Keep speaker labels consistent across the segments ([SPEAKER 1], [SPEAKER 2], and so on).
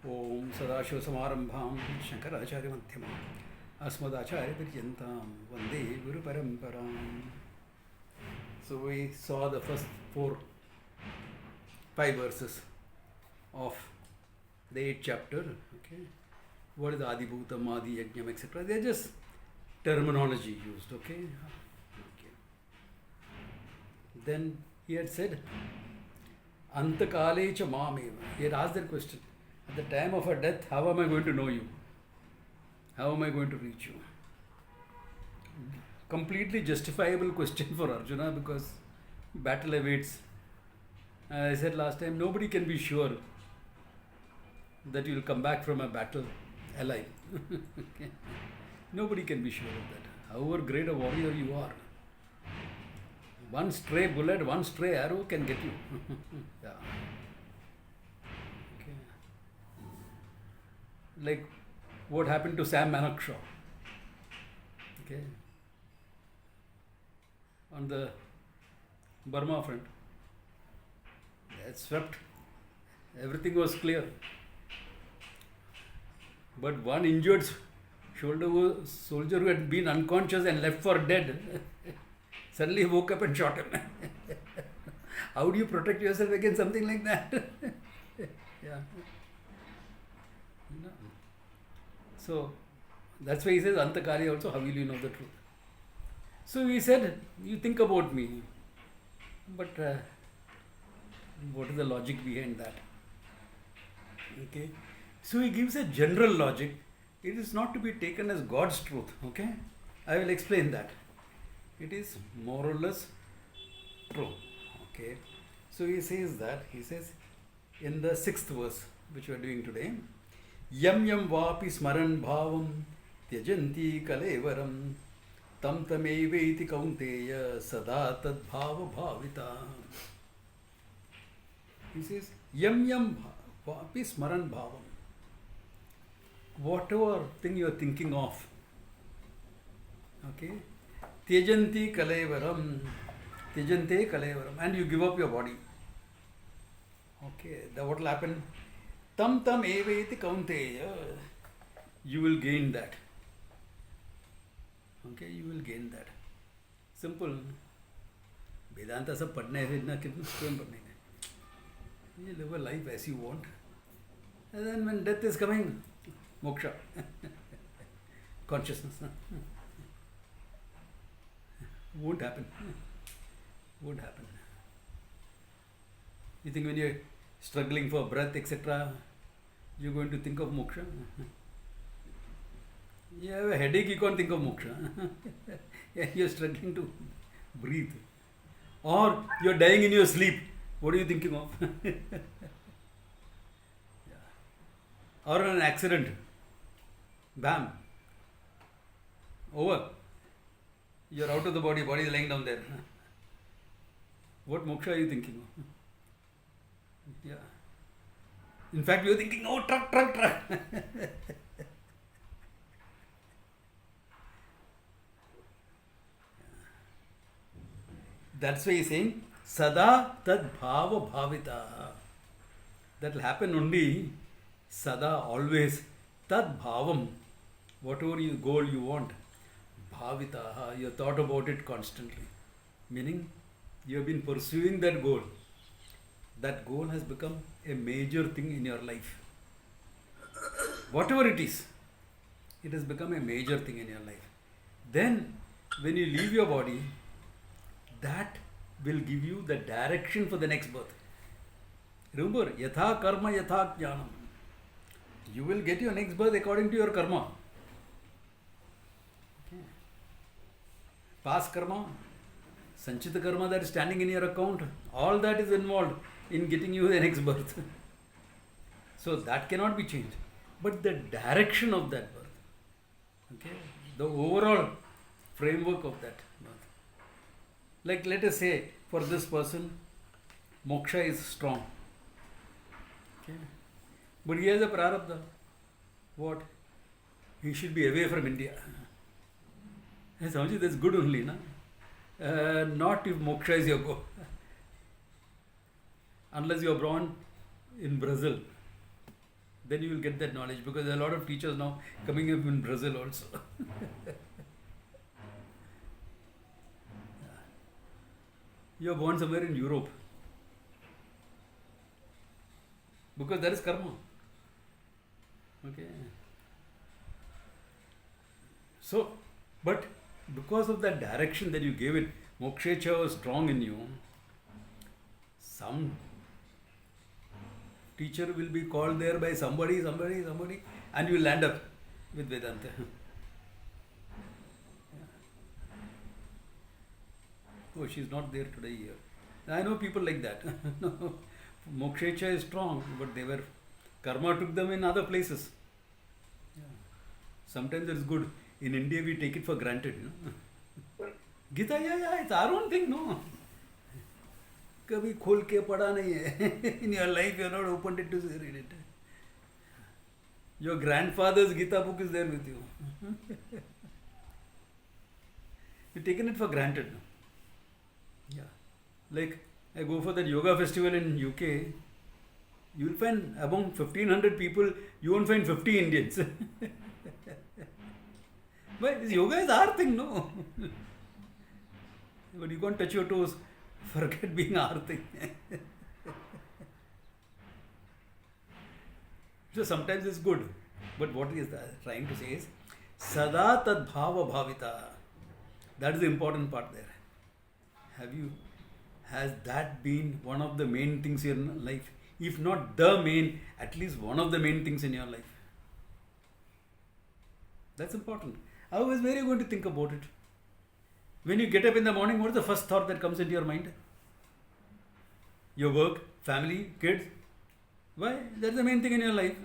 [SPEAKER 1] Om Sadashivasamarambham Shankaracharyamantyamam Asmadacharyaparyantam Vande Guru Paramparam. So we saw the first 5 verses of the 8th chapter. Okay, what is Adibhutam, Adi Yajnam, etc. They are just terminology used. Okay. Then he had said, Antakale cha mameva. He had asked that question. At the time of her death, how am I going to know you? How am I going to reach you? Completely justifiable question for Arjuna because battle awaits. I said last time, nobody can be sure that you will come back from a battle alive. Okay. Nobody can be sure of that. However great a warrior you are, one stray bullet, one stray arrow can get you. Yeah. Okay. Like what happened to Sam Manakshaw. Okay. On the Burma front. That swept. Everything was clear. But one injured soldier who had been unconscious and left for dead suddenly woke up and shot him. How do you protect yourself against something like that? Yeah. No. So that's why he says Antakali also, how will you know the truth? So he said, you think about me. But what is the logic behind that? Okay. So he gives a general logic. It is not to be taken as God's truth. Okay. I will explain that. It is more or less true. Okay. So he says in the 6th verse, which we are doing today, Yam yam vapi smaran bhavam tyajanti kalevaram tam tameveti kaunteya sada tad bhava bhavita. He says, Yam yam vapi smaran bhavam. Whatever thing you are thinking of, okay, Tyajanti kalevaram, Tyajante kalevaram, and you give up your body. Okay, what will happen? Tam tam eveti kaunteya, you will gain that. Okay, you will gain that. Simple. Vedanta सब पढ़ने है ना कितना स्वयं पढ़ने का. You live a life as you want, and then when death is coming, moksha, consciousness. Won't happen. Won't happen. You think when you're struggling for breath, etc., you're going to think of moksha? You have a headache, you can't think of moksha. You're struggling to breathe. Or you're dying in your sleep. What are you thinking of? Yeah. Or an accident. Bam. Over. You're out of the body is lying down there. What moksha are you thinking of? Yeah. In fact, you're thinking, oh, truck. That's why he's saying, Sada tad bhava bhavita. That will happen only, Sada, always, tad bhavam. Whatever goal you want, bhavita, you have thought about it constantly. Meaning, you have been pursuing that goal. That goal has become a major thing in your life. Whatever it is, it has become a major thing in your life. Then, when you leave your body, that will give you the direction for the next birth. Remember, yatha karma yatha jnanam. You will get your next birth according to your karma. Okay. Past karma, sanchita karma that is standing in your account, all that is involved in getting you the next birth. So that cannot be changed. But the direction of that birth, okay, the overall framework of that birth. Like let us say, for this person, moksha is strong. Okay. But he has a prarabdha. What? He should be away from India. That's good only, na? Not if moksha is your goal. Unless you are born in Brazil. Then you will get that knowledge, because there are a lot of teachers now coming up in Brazil also. You are born somewhere in Europe, because there is karma. Okay. So, but because of that direction that you gave it, mokshecha was strong in you. Some teacher will be called there by somebody, and you will land up with Vedanta. Oh, she's not there today here. I know people like that. Mokshecha is strong, but karma took them in other places. Yeah. Sometimes it's good. In India, we take it for granted. Gita, yeah, it's our own thing, no? कभी खोल के पढ़ा नहीं है. In your life, you have not opened it to read it. Your grandfather's Gita book is there with you. You've taken it for granted. Yeah. Like, I go for that yoga festival in UK. You will find among 1500 people, you won't find 50 Indians. But yoga is our thing, no? But you can't touch your toes. Forget being our thing. So sometimes it's good. But what he is trying to say is, Sada tad bhava bhavita. That is the important part there. Has that been one of the main things in your life? If not the main, at least one of the main things in your life. That's important. Otherwise, where are you going to think about it? When you get up in the morning, what is the first thought that comes into your mind? Your work, family, kids. Why? That's the main thing in your life.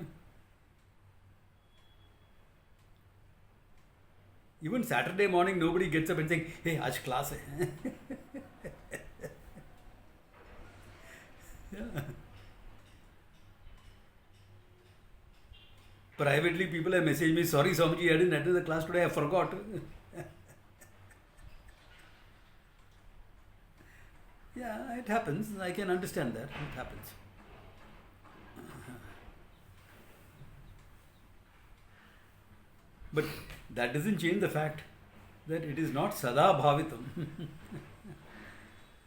[SPEAKER 1] Even Saturday morning, nobody gets up and saying, hey, aaj class hai. Yeah. Privately, people have messaged me, sorry Swamiji, I didn't attend the class today, I forgot. Yeah, it happens. I can understand that. It happens. But that doesn't change the fact that it is not sada bhavitam.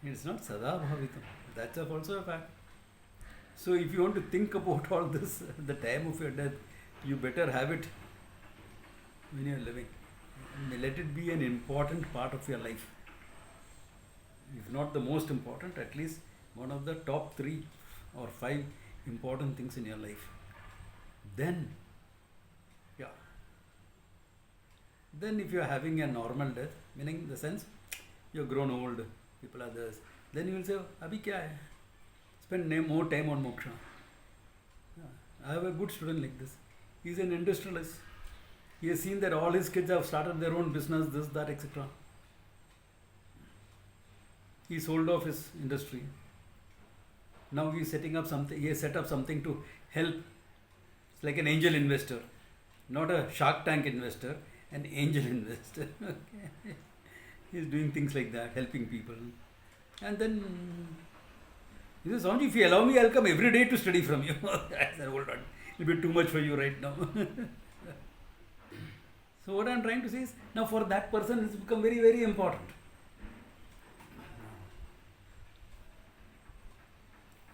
[SPEAKER 1] It's not sada bhavitam. That's also a fact. So if you want to think about all this at the time of your death, you better have it when you are living. Let it be an important part of your life. If not the most important, at least one of the top 3 or 5 important things in your life. Then if you are having a normal death, meaning in the sense you have grown old, people are others, then you will say, Abhi kya hai? Spend more time on moksha. I have a good student like this. He is an industrialist. He has seen that all his kids have started their own business, this, that, etc. He sold off his industry. Now he is setting up something. He has set up something to help. It's like an angel investor, not a Shark Tank investor, an angel investor. Okay. He is doing things like that, helping people. And then he says, Swamiji, if you allow me, I'll come every day to study from you. I said, hold on, it will be too much for you right now. So what I am trying to say is, now for that person, it's become very, very important.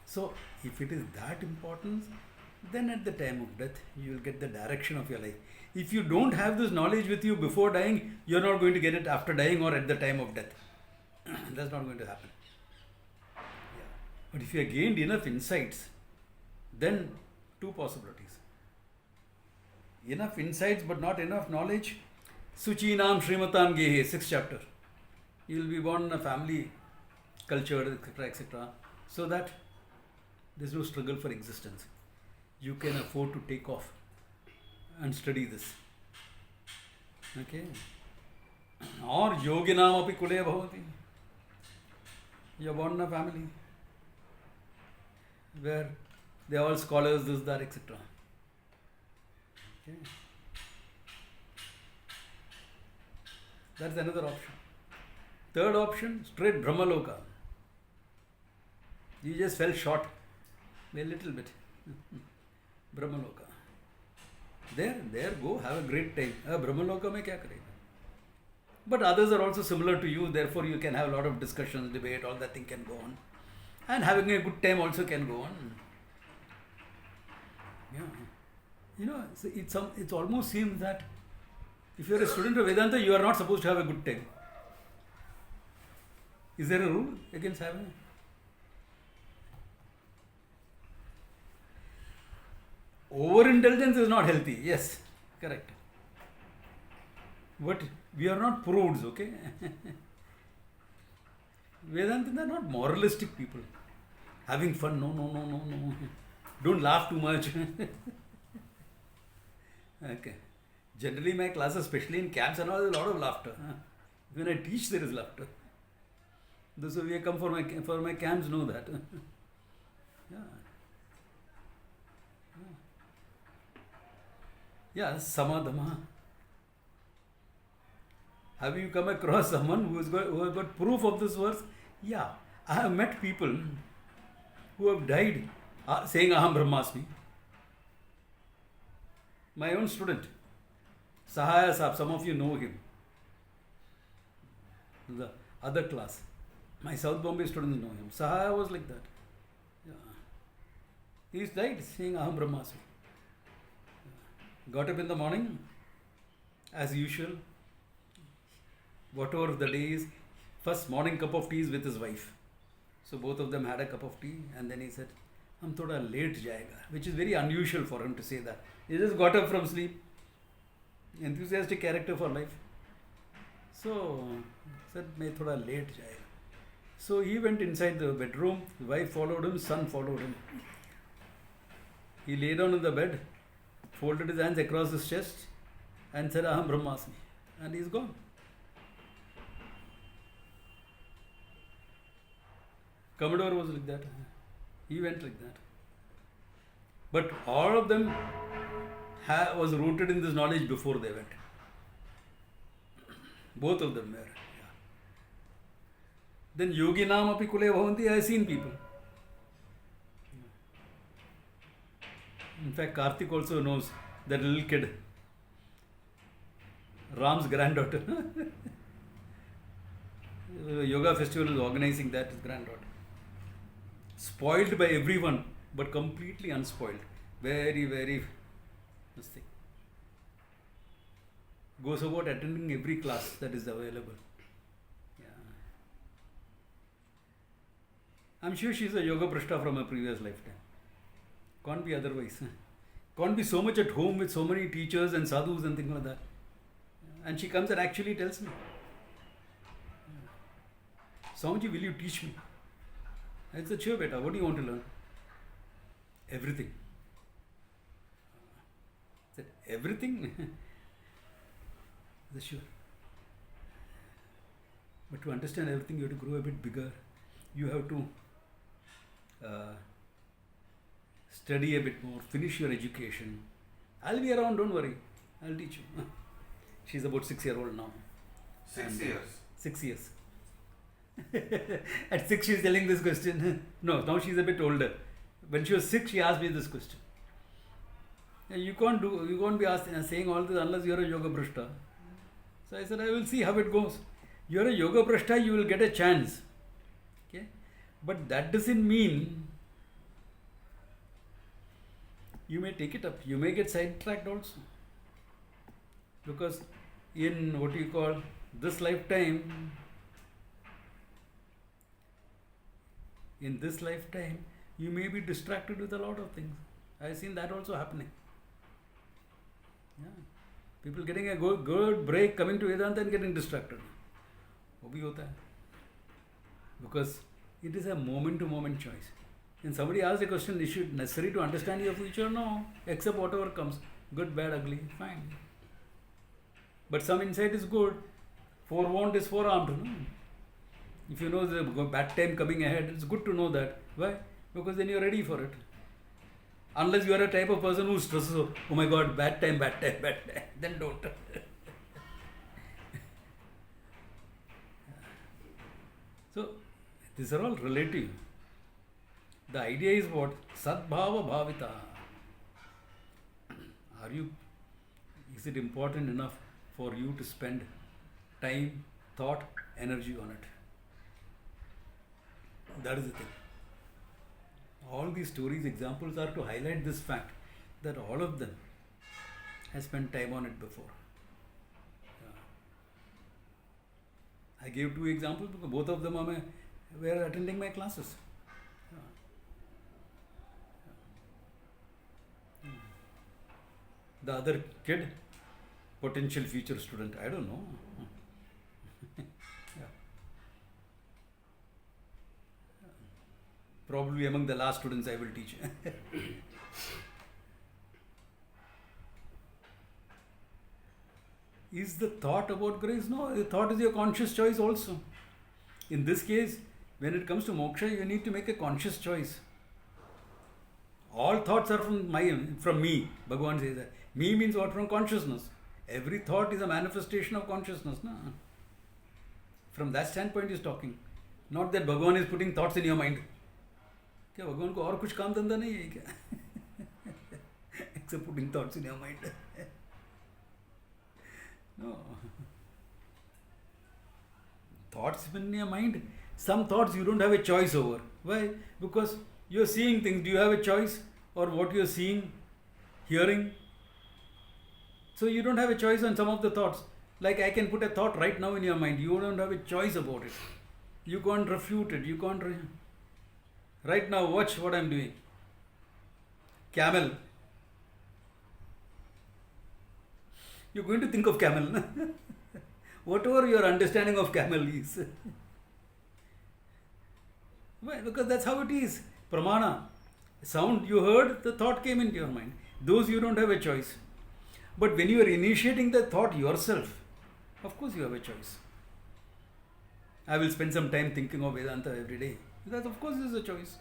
[SPEAKER 1] So, if it is that important, then at the time of death, you will get the direction of your life. If you don't have this knowledge with you before dying, you are not going to get it after dying or at the time of death. That's not going to happen. Yeah. But if you have gained enough insights, then 2 possibilities. Enough insights but not enough knowledge. Suchinam Srimatam Gehe, 6th chapter. You will be born in a family, cultured, etc., etc. So that there is no struggle for existence. You can afford to take off and study this. Okay? Or yoginam api kule bhavati. You are born in a family where they are all scholars, this, that, etc. Okay? That's another option. Third option, straight Brahmaloka. You just fell short a little bit. Brahmaloka. There, go, have a great time. Brahmaloka mein kya karega? But others are also similar to you, therefore you can have a lot of discussions, debate, all that thing can go on. And having a good time also can go on. Yeah. You know, it almost seems that if you are a student of Vedanta, you are not supposed to have a good time. Is there a rule against having? Overintelligence is not healthy. Yes, correct. But we are not prudes, okay? Vedantas are not moralistic people. Having fun, no. Don't laugh too much. Okay. Generally, my classes, especially in camps and all, there is a lot of laughter. When I teach, there is laughter. Those who come for my camps know that. Yeah, samadhama. Have you come across someone who has got proof of this verse? Yeah, I have met people who have died saying Aham Brahmasmi. My own student, Sahaya Saab, some of you know him. The other class. My South Bombay students know him. Sahaya was like that. Yeah. He's died saying Aham Brahmasmi. Got up in the morning, as usual, whatever the day is, first morning cup of tea is with his wife. So both of them had a cup of tea, and then he said, "Hum thoda late jayega," which is very unusual for him to say that. He just got up from sleep. Enthusiastic character for life. So said, "Main thoda late jayega." So he went inside the bedroom. His wife followed him. Son followed him. He lay down on the bed, folded his hands across his chest, and said, "Aham Brahmasmi," and he's gone. Commodore was like that. He went like that. But all of them was rooted in this knowledge before they went. Both of them were. Yeah. Then yogi nam api kule bhavanti. I have seen people. In fact, Karthik also knows that little kid, Ram's granddaughter. Yoga festival is organizing that, his granddaughter. Spoiled by everyone, but completely unspoiled. Very, very mistake. Goes about attending every class that is available. Yeah. I'm sure she's a yoga prashta from a previous lifetime. Can't be otherwise. Can't be so much at home with so many teachers and sadhus and things like that. And she comes and actually tells me, "Swamiji, will you teach me?" I said, "Sure, beta, what do you want to learn?" "Everything." I said, "Everything?" I said, "Sure. But to understand everything, you have to grow a bit bigger. You have to study a bit more, finish your education. I'll be around, don't worry. I'll teach you." She's about 6-year-old now.
[SPEAKER 2] 6 years?
[SPEAKER 1] 6 years. At 6 she's telling this question. No, now she's a bit older. When she was 6, she asked me this question. You can't be saying all this unless you're a yoga brashta. So I said, I will see how it goes. You're a yoga brashta, you will get a chance. Okay? But that doesn't mean you may take it up. You may get sidetracked also. Because in what you call this lifetime, you may be distracted with a lot of things. I've seen that also happening. Yeah. People getting a good break, coming to Vedanta and getting distracted. वो भी होता है. Because it is a moment-to-moment choice. When somebody asks a question, is it necessary to understand your future? No. Accept whatever comes. Good, bad, ugly, fine. But some insight is good. Forewarned is forearmed. No? If you know the bad time coming ahead, it's good to know that. Why? Because then you're ready for it. Unless you are a type of person who stresses, "Oh my God, bad time, then don't." So, these are all relative. The idea is what? Sadbhava bhavita. Are you is it important enough for you to spend time, thought, energy on it? That is the thing. All these stories, examples are to highlight this fact that all of them have spent time on it before. I gave two examples because both of them were attending my classes. The other kid, potential future student, I don't know. Yeah. Probably among the last students I will teach. Is the thought about grace? No, the thought is your conscious choice also. In this case, when it comes to moksha, you need to make a conscious choice. All thoughts are from me. Bhagavan says that. Me means what? From consciousness. Every thought is a manifestation of consciousness. No? From that standpoint he is talking. Not that Bhagavan is putting thoughts in your mind. क्या भगवान को और कुछ काम धंधा नहीं है क्या? Except putting thoughts in your mind. No. Thoughts in your mind. Some thoughts you don't have a choice over. Why? Because you are seeing things. Do you have a choice? Or what you are seeing, hearing? So you don't have a choice on some of the thoughts. Like I can put a thought right now in your mind. You don't have a choice about it. You can't refute it. You can't... Right now, watch what I'm doing. Camel. You're going to think of camel. Whatever your understanding of camel is. Why? Because that's how it is. Pramana. Sound you heard, the thought came into your mind. Those you don't have a choice. But when you are initiating the thought yourself, of course you have a choice. I will spend some time thinking of Vedanta every day. That of course is a choice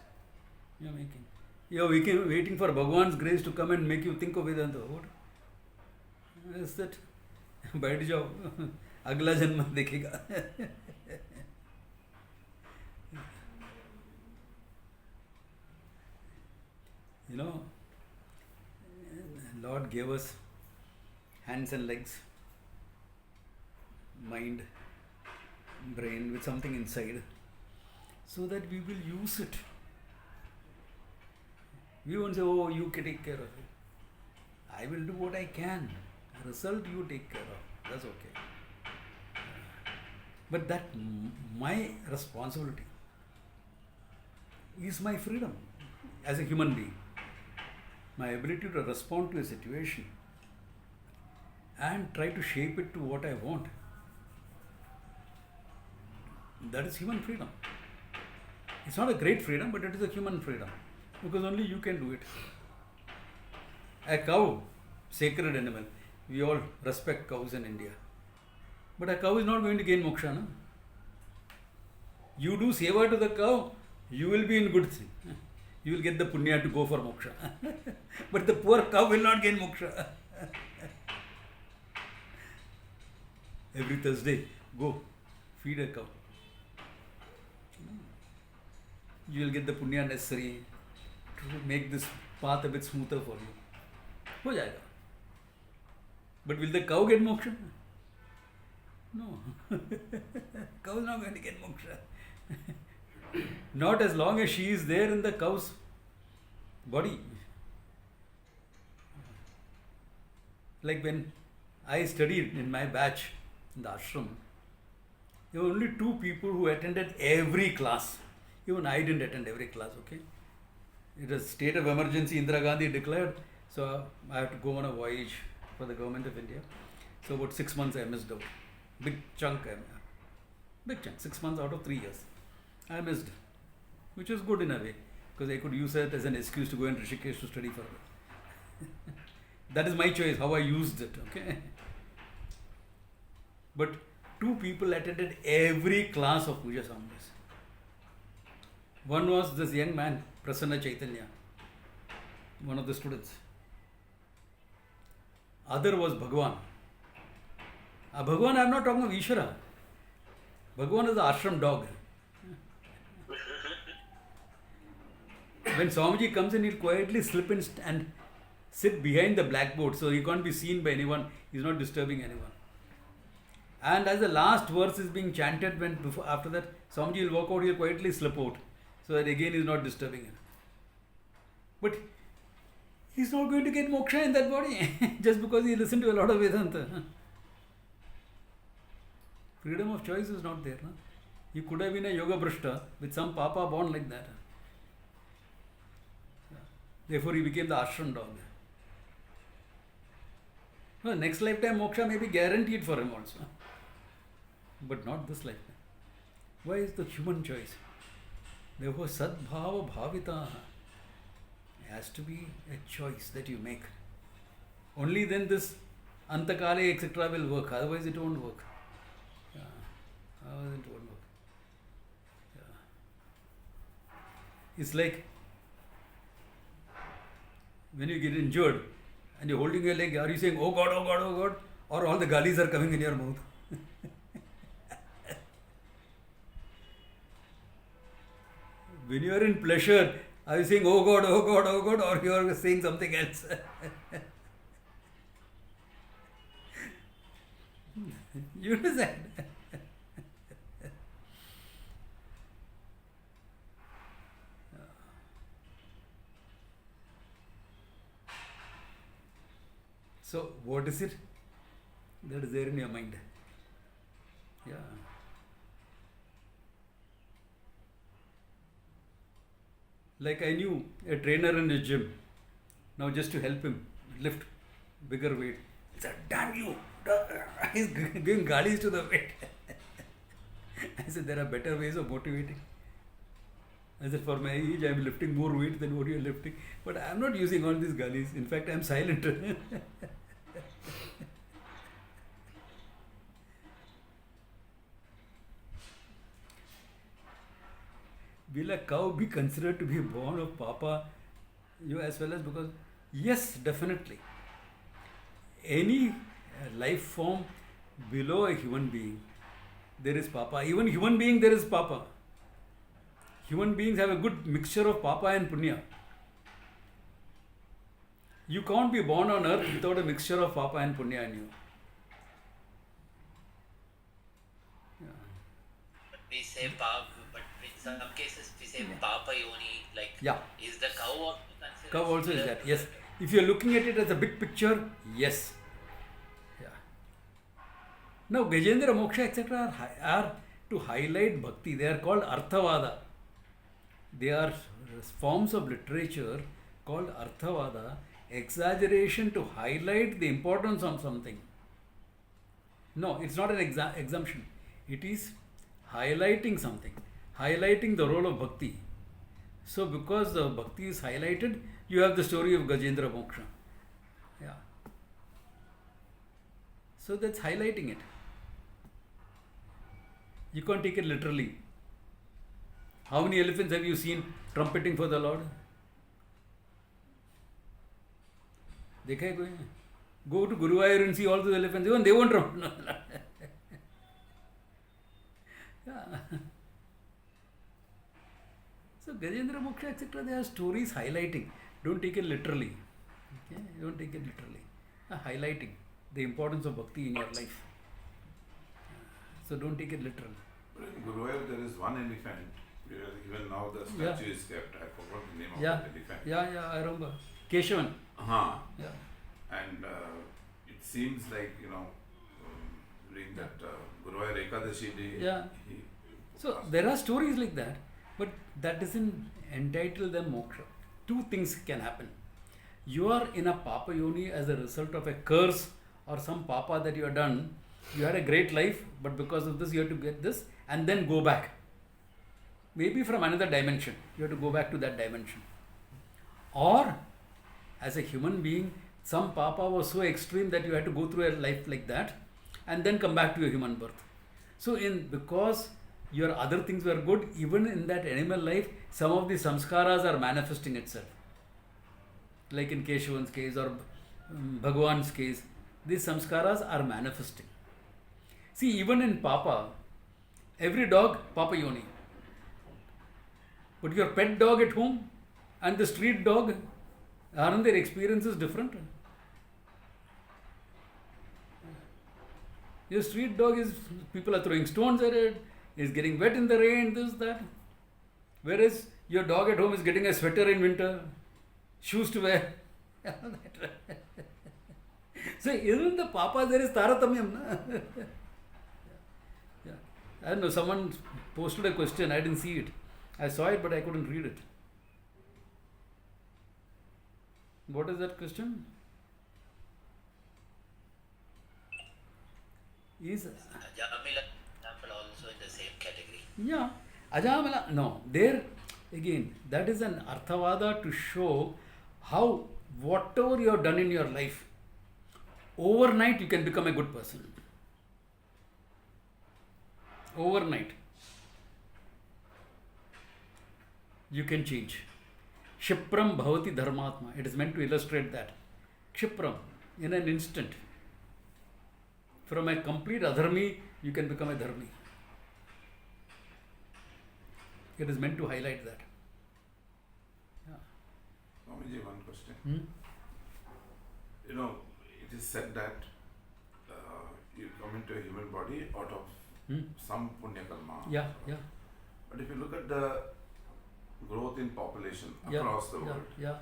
[SPEAKER 1] you are making. You are waiting for Bhagwan's grace to come and make you think of Vedanta. What is that? बैठ जाओ, अगला जन्म देखेगा. You know, Lord gave us hands and legs, mind, brain with something inside, so that we will use it. We won't say, oh, you can take care of it. I will do what I can. Result you take care of. That's okay. But that my responsibility is my freedom as a human being. My ability to respond to a situation and try to shape it to what I want. That is human freedom. It's not a great freedom, but it is a human freedom. Because only you can do it. A cow, sacred animal. We all respect cows in India. But a cow is not going to gain moksha. No? You do seva to the cow, you will be in good thing. You will get the punya to go for moksha. But the poor cow will not gain moksha. Every Thursday, go feed a cow. You will get the punya necessary to make this path a bit smoother for you. हो जाएगा. But will the cow get moksha? No. Cow is not going to get moksha. Not as long as she is there in the cow's body. Like when I studied in my batch in the ashram, there were only 2 people who attended every class. Even I didn't attend every class, okay? It was state of emergency, Indira Gandhi declared, so I had to go on a voyage for the government of India. So about 6 months I missed out. Big chunk, 6 months out of 3 years. I missed, which was good in a way, because I could use it as an excuse to go in Rishikesh to study further. That is my choice, how I used it, okay? But 2 people attended every class of Puja Samaras. One was this young man, Prasanna Chaitanya, one of the students. Other was Bhagwan. Bhagwan, I am not talking of Ishvara. Bhagwan is the ashram dog. When Swamiji comes in, he'll quietly slip in and sit behind the blackboard so he can't be seen by anyone, he's not disturbing anyone. And as the last verse is being chanted, after that Swamiji will walk out, he'll quietly slip out, so that again he's not disturbing him. But he's not going to get moksha in that body just because he listened to a lot of Vedanta. Freedom of choice is not there. No? He could have been a yoga brishta with some papa born like that. Therefore he became the ashram dog. No, next lifetime moksha may be guaranteed for him also. But not this lifetime. Why is the human choice? Therefore sadbhava bhavita has to be a choice that you make. Only then this antakale etc. will work. Otherwise it won't work. Otherwise it won't work. It's like when you get injured and you're holding your leg, are you saying, oh God, oh God, oh God? Or all the galis are coming in your mouth? When you are in pleasure, are you saying, oh God, oh God, oh God? Or you are saying something else? You understand? So, what is it that is there in your mind? Yeah. Like I knew a trainer in the gym. Now just to help him lift bigger weight. He said, damn you! He's giving galis to the weight. I said, there are better ways of motivating. I said, for my age, I am lifting more weight than what you are lifting. But I am not using all these galis. In fact, I am silent. Will a cow be considered to be born of Papa, you as well as because, yes, definitely. Any life form below a human being, there is Papa. Even human being, there is Papa. Human beings have a good mixture of Papa and Punya. You can't be born on earth without a mixture of Papa and Punya in you.
[SPEAKER 2] But we say Papa, but in some cases we say Papa Yoni, like, is the cow also considered?
[SPEAKER 1] Cow also is that, yes. If you are looking at it as a big picture, yes. Yeah. Now, Gajendra, Moksha, etc. are to highlight bhakti. They are called Arthavada. They are forms of literature called Arthavada, exaggeration to highlight the importance of something. No, it's not an exemption. It is highlighting something, highlighting the role of bhakti. So, because the bhakti is highlighted, you have the story of Gajendra Moksha. Yeah. So, that's highlighting it. You can't take it literally. How many elephants have you seen trumpeting for the Lord? Dekha hai koi? Go to Guruvayur and see all those elephants. Even they won't trumpet. Yeah. So Gajendra Moksha, etc. They are stories highlighting. Don't take it literally. Okay? Don't take it literally. Highlighting the importance of bhakti in your life. So don't take it literal.
[SPEAKER 3] But in Guruvayur there is one elephant. Even now the statue is kept. I forgot the name of the elephant.
[SPEAKER 1] Yeah, I remember. Keshavan.
[SPEAKER 3] Yeah. And it seems like, during that Guruvayur Ekadashi day.
[SPEAKER 1] So there are stories like that, but that doesn't entitle them moksha. Two things can happen. You are in a Papa Yoni as a result of a curse or some Papa that you have done. You had a great life, but because of this you have to get this and then go back. Maybe from another dimension. You have to go back to that dimension. Or, as a human being, some Papa was so extreme that you had to go through a life like that and then come back to your human birth. So, because your other things were good, even in that animal life, some of the samskaras are manifesting itself. Like in Keshavan's case or Bhagwan's case, these samskaras are manifesting. See, even in Papa, every dog, Papa Yoni. But your pet dog at home and the street dog, Aren't their experiences different? Your street dog is, people are throwing stones at it, is getting wet in the rain, this, that. Whereas your dog at home is getting a sweater in winter, shoes to wear. So even the papa, there is taratamyam. Na? Yeah. I don't know, someone posted a question, I didn't see it. I saw it but I couldn't read it. What is that question? Is
[SPEAKER 2] Ajamila example also in the same category?
[SPEAKER 1] yeah, Ajamala, no, there again, that is an Arthavada to show how whatever you have done in your life, overnight you can become a good person. Overnight. You can change. Kshipram bhavati dharmatma. It is meant to illustrate that. Kshipram, in an instant. From a complete adharmi, you can become a dharmi. It is meant to highlight that. Yeah.
[SPEAKER 3] Swamiji, one question.
[SPEAKER 1] Hmm?
[SPEAKER 3] You know, it is said that you come into a human body out of some punya karma.
[SPEAKER 1] Yeah, yeah.
[SPEAKER 3] But if you look at the growth in population across the world,
[SPEAKER 1] yeah.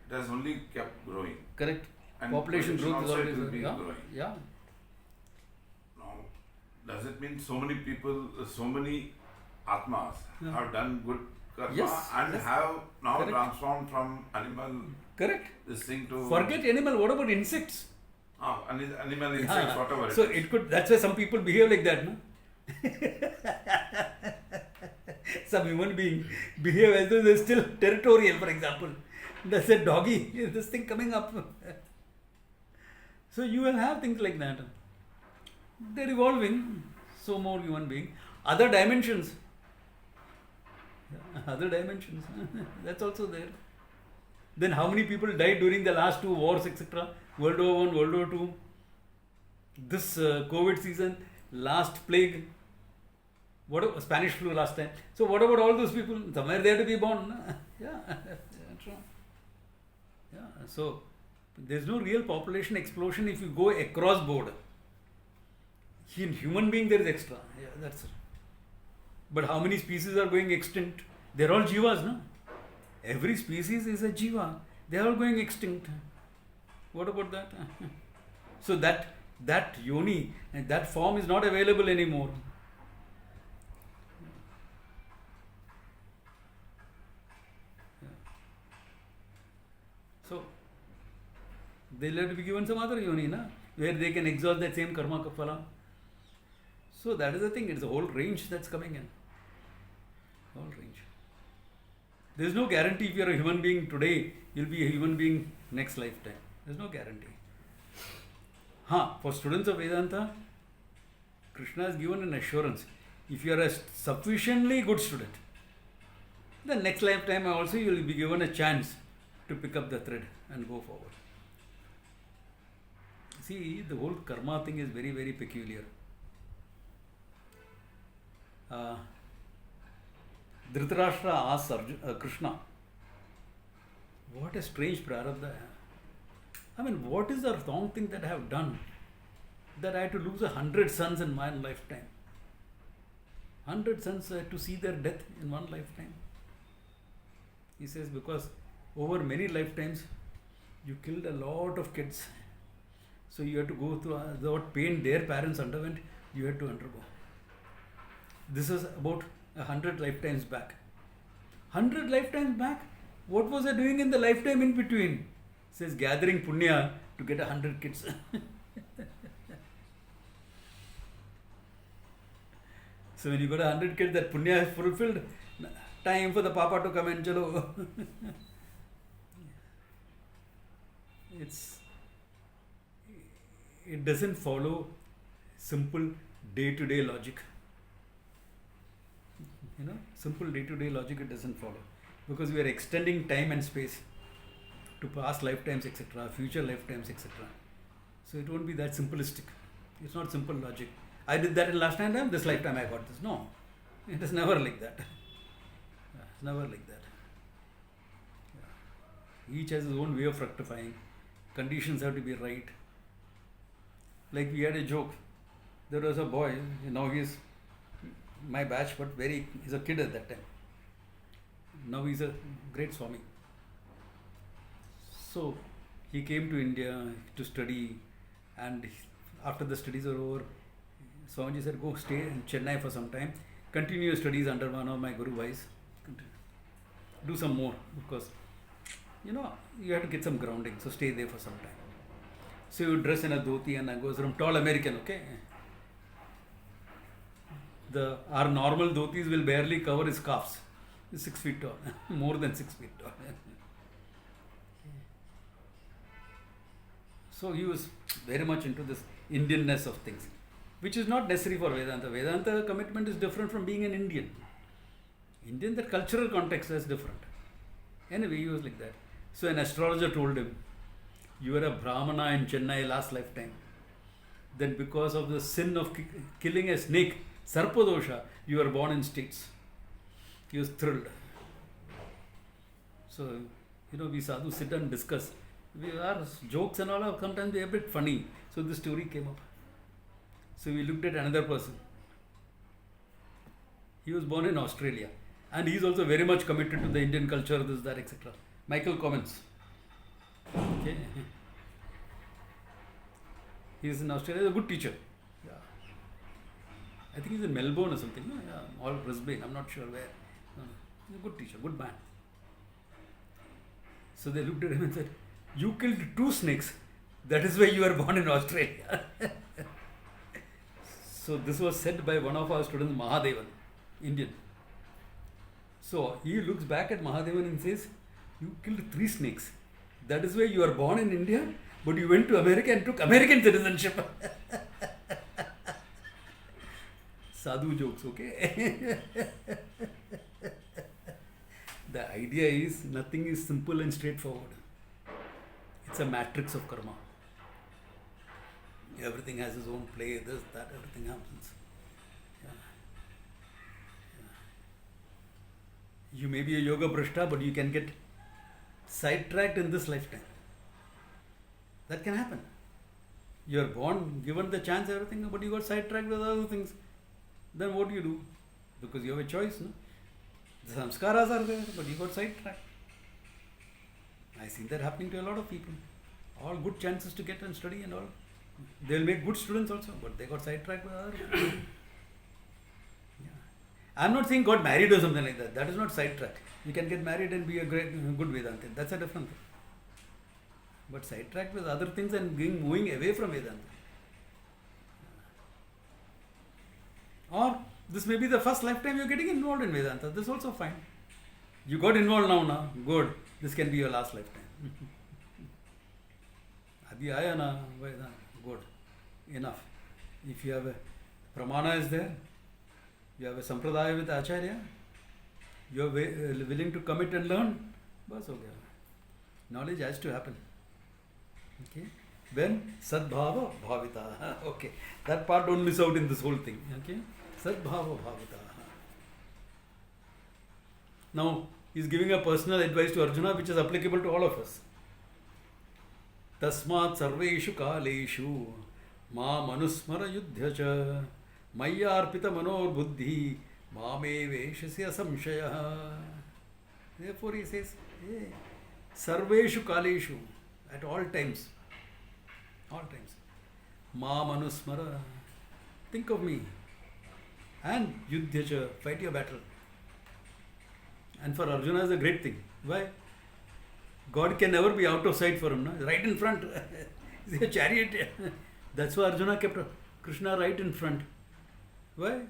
[SPEAKER 3] it has only kept growing.
[SPEAKER 1] Correct.
[SPEAKER 3] And
[SPEAKER 1] Population growth is
[SPEAKER 3] also
[SPEAKER 1] always
[SPEAKER 3] it will be
[SPEAKER 1] yeah,
[SPEAKER 3] growing.
[SPEAKER 1] yeah.
[SPEAKER 3] Now, does it mean so many people, so many atmas
[SPEAKER 1] Yeah.
[SPEAKER 3] have done good karma
[SPEAKER 1] Yes,
[SPEAKER 3] and
[SPEAKER 1] yes.
[SPEAKER 3] have now
[SPEAKER 1] Correct.
[SPEAKER 3] transformed from animal
[SPEAKER 1] Correct.
[SPEAKER 3] this thing to
[SPEAKER 1] Forget animal, what about insects?
[SPEAKER 3] animal insects,
[SPEAKER 1] Yeah.
[SPEAKER 3] whatever.
[SPEAKER 1] So
[SPEAKER 3] it is.
[SPEAKER 1] it could, that's why some people behave like that, no? Some human being behave as though they're still territorial, for example. That's a doggy, this thing coming up. So you will have things like that. They're evolving, so more human being. Other dimensions. Other dimensions. That's also there. Then how many people died during the last two wars, etc. World War I, World War II. This COVID season, last plague. What about Spanish flu last time? So what about all those people? Somewhere they have to be born. Na? Yeah, true. Yeah, so there's no real population explosion if you go across board. In human being there is extra. Yeah, that's it. But how many species are going extinct? They're all jivas, no? Every species is a jiva. They are all going extinct. What about that? So that yoni and that form is not available anymore. So they'll have to be given some other yoni, na? Where they can exhaust that same karma kapala. So that is the thing, it's a whole range that's coming in. Whole range. There is no guarantee if you are a human being today, you'll be a human being next lifetime. There's no guarantee. For students of Vedanta, Krishna has given an assurance. If you are a sufficiently good student, then next lifetime also you will be given a chance to pick up the thread and go forward. See, the whole karma thing is very, very peculiar. Dhritarashtra asks Krishna, what a strange prarabdha. I mean, what is the wrong thing that I have done that I had to lose 100 sons in my lifetime? 100 sons to see their death in one lifetime. He says, because over many lifetimes you killed a lot of kids. So you had to go through what pain their parents underwent, you had to undergo. This is about 100 lifetimes back. 100 lifetimes back? What was I doing in the lifetime in between? Says gathering punya to get 100 kids. So when you got 100 kids, that punya is fulfilled. Time for the papa to come and chalo. It doesn't follow simple day-to-day logic. Simple day-to-day logic it doesn't follow. Because we are extending time and space to past lifetimes, etc., future lifetimes, etc. So it won't be that simplistic. It's not simple logic. I did that in last lifetime, this lifetime I got this. No. It is never like that. It's never like that. Each has his own way of rectifying. Conditions have to be right. Like we had a joke. There was a boy, now he is my batch, but he's a kid at that time. Now he's a great Swami. So he came to India to study, and after the studies are over, Swamiji said, go stay in Chennai for some time, continue your studies under one of my Guru Bhais, do some more, because you have to get some grounding, so stay there for some time. So you dress in a dhoti and I goes from tall American, okay? Our normal dhotis will barely cover his calves. He's 6 feet tall, more than 6 feet tall. So he was very much into this Indianness of things, which is not necessary for Vedanta. Vedanta commitment is different from being an Indian. Indian, the cultural context is different. Anyway, he was like that. So an astrologer told him, you were a Brahmana in Chennai last lifetime. Then because of the sin of killing a snake, Sarpadosha, you were born in states. He was thrilled. So, we sadhus sit and discuss. Our jokes and all are sometimes a bit funny. So this story came up. So we looked at another person. He was born in Australia. And he is also very much committed to the Indian culture, this, that, etc. Michael Comments. Okay. He is in Australia. He's a good teacher. Yeah. I think he's in Melbourne or something. No? Yeah. Or Brisbane. I'm not sure where. No. He's a good teacher, good man. So they looked at him and said, you killed 2 snakes. That is why you were born in Australia. So this was said by one of our students, Mahadevan, Indian. So he looks back at Mahadevan and says, you killed 3 snakes. That is why you are born in India, but you went to America and took American citizenship. Sadhu jokes, okay? The idea is nothing is simple and straightforward. It's a matrix of karma. Everything has its own play, this, that, everything happens. Yeah. Yeah. You may be a yoga brashta, but you can get sidetracked in this lifetime. That can happen. You are born, given the chance, everything, but you got sidetracked with other things. Then what do you do? Because you have a choice, no? The samskaras are there, but you got sidetracked. I see that happening to a lot of people. All good chances to get and study and all. They'll make good students also, but they got sidetracked with other people. Yeah. I'm not saying got married or something like that. That is not sidetrack. You can get married and be a good Vedanta. That's a different thing. But sidetracked with other things and moving away from Vedanta. Or this may be the first lifetime you're getting involved in Vedanta. This is also fine. You got involved now. Good. This can be your last lifetime. Adi aya na, good. Enough. If you have a pramana is there, you have a sampradaya with acharya, you are willing to commit and learn, bas ho gaya. Knowledge has to happen. Okay. When sadbhava bhavita. Okay. That part don't miss out in this whole thing. Okay. Sadbhava bhavita. Now, he is giving a personal advice to Arjuna which is applicable to all of us. Tasmat sarveshu kaleshu ma manusmara yudhyacha mayyarpita manor buddhi mame veshasya samshaya. Therefore he says, hey, sarveshu kaleshu, at all times, ma manusmara, think of me, and yudhyacha, fight your battle. And for Arjuna is a great thing. Why? God can never be out of sight for him. No? Right in front. He's a chariot. That's why Arjuna kept Krishna right in front. Why?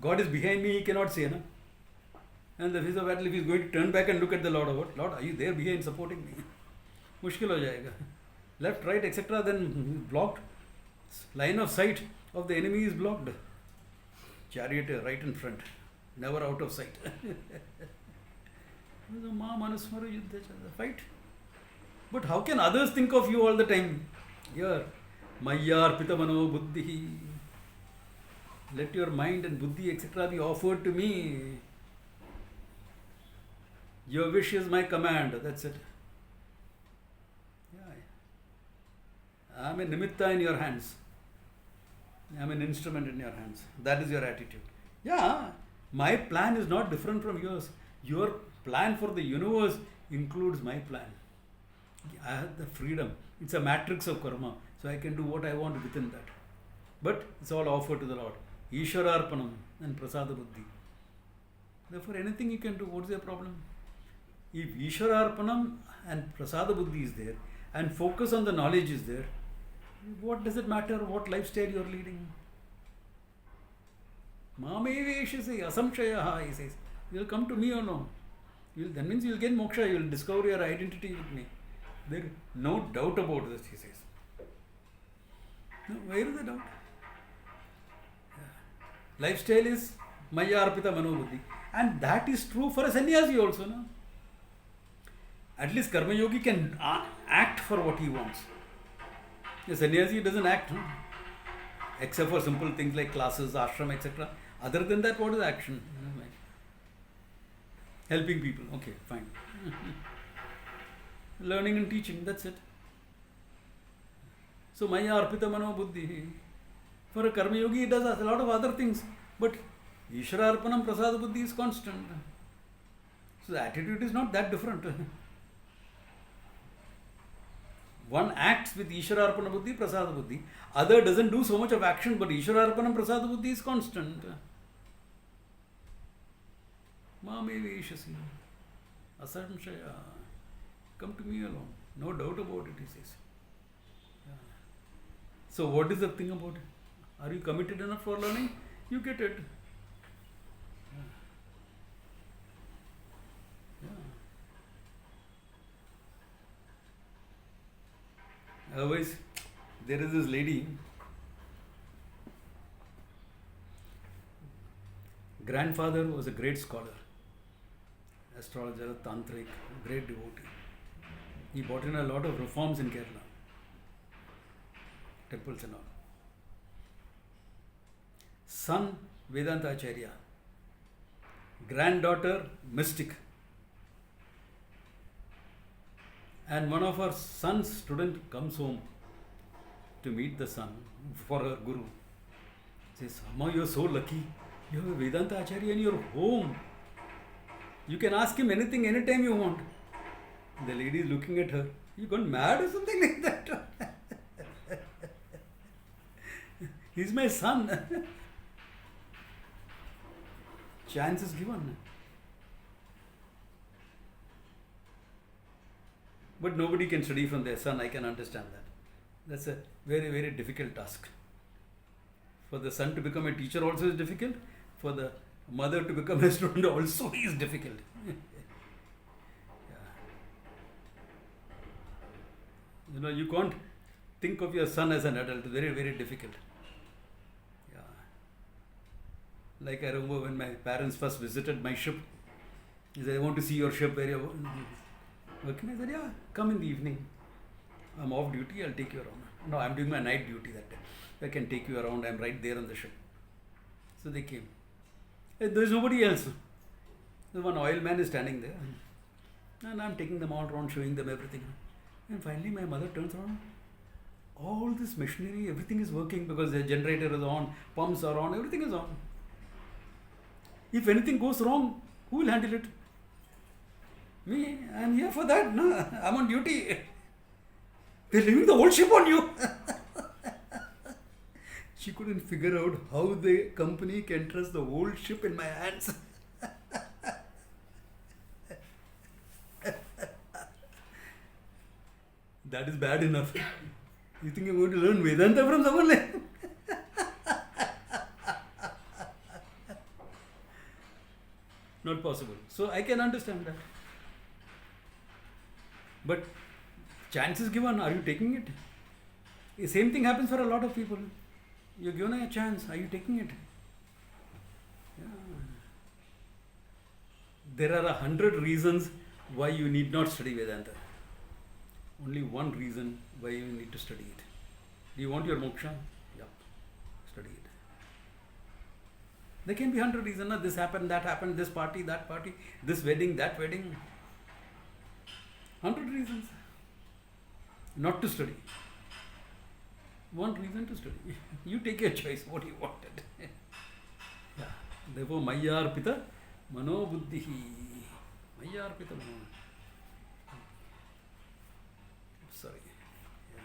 [SPEAKER 1] God is behind me, he cannot say. No? And the face of battle, if he is going to turn back and look at the Lord, what? Lord, are you there behind supporting me? Mushkil ho jayega. Left, right, etc. Then blocked. Line of sight of the enemy is blocked. Chariot right in front, never out of sight. Ma manusmara yuddha, fight. But how can others think of you all the time? Here, mayyar pitamano buddhi. Let your mind and buddhi etc. be offered to me. Your wish is my command. That's it. Yeah. I'm a nimitta in your hands. I'm an instrument in your hands. That is your attitude. Yeah, my plan is not different from yours. Your plan for the universe includes my plan. I have the freedom. It's a matrix of karma. So I can do what I want within that. But it's all offered to the Lord. Ishwararpanam and prasada buddhi. Therefore, anything you can do, what's the problem? If Ishwararpanam and prasada buddhi is there, and focus on the knowledge is there, what does it matter what lifestyle you are leading? Mameveshase asamshayaha, he says. You will come to me or no? That means you will get moksha, you will discover your identity with me. There is no doubt about this, he says. No, where is the doubt? Lifestyle is maya arpita manobuddhi. And that is true for a sannyasi also. No? At least karma yogi can act for what he wants. A sannyasi doesn't act, no? Except for simple things like classes, ashram, etc. Other than that, what is action? Helping people, okay, fine. Learning and teaching, that's it. So maya arpita mano buddhi. For a karma yogi, he does a lot of other things, but Ishvara arpanam prasada buddhi is constant. So the attitude is not that different. One acts with Ishvara arpana buddhi, prasada buddhi. Other doesn't do so much of action, but Ishvara arpanam prasada buddhi is constant. Mameve ishasi. Asamshaya. Come to me alone. No doubt about it, he says. Yeah. So what is the thing about it? Are you committed enough for learning? You get it. Yeah. Otherwise, there is this lady, grandfather was a great scholar, astrologer, tantric, great devotee. He brought in a lot of reforms in Kerala, temples and all. Son, Vedanta Acharya. Granddaughter, mystic. And one of her son's student comes home to meet the son for her guru. Says, Amma, you are so lucky. You have a Vedanta Acharya in your home. You can ask him anything, anytime you want. The lady is looking at her. You gone mad or something like that? He's my son. Chance is given. But nobody can study from their son, I can understand that. That's a very, very difficult task. For the son to become a teacher also is difficult. For the mother to become a student also is difficult. Yeah. You know, you can't think of your son as an adult. Very, very difficult. Yeah. Like I remember when my parents first visited my ship. He said, I want to see your ship. Where you're working. I said, yeah, come in the evening. I'm off duty, I'll take you around. No, I'm doing my night duty that day. I can take you around, I'm right there on the ship. So they came. There's nobody else. The one oil man is standing there. And I'm taking them all around, showing them everything. And finally my mother turns around. All this machinery, everything is working because the generator is on, pumps are on, everything is on. If anything goes wrong, who will handle it? Me, I'm here for that. No, I'm on duty. They're leaving the whole ship on you. She couldn't figure out how the company can trust the whole ship in my hands. That is bad enough. You think you're going to learn Vedanta from someone like Not possible. So I can understand that. But chance is given. Are you taking it? The same thing happens for a lot of people. You're given a chance. Are you taking it? Yeah. There are 100 reasons why you need not study Vedanta. Only one reason why you need to study it. Do you want your moksha? Yep. Study it. There can be 100 reasons. This happened, that happened, this party, that party, this wedding, that wedding. 100 reasons not to study. One reason to study. You take your choice, what you wanted. Yeah. Therefore, Mayyarpita Mano Buddhihi. Mayyarpita Mano. Sorry. Yeah.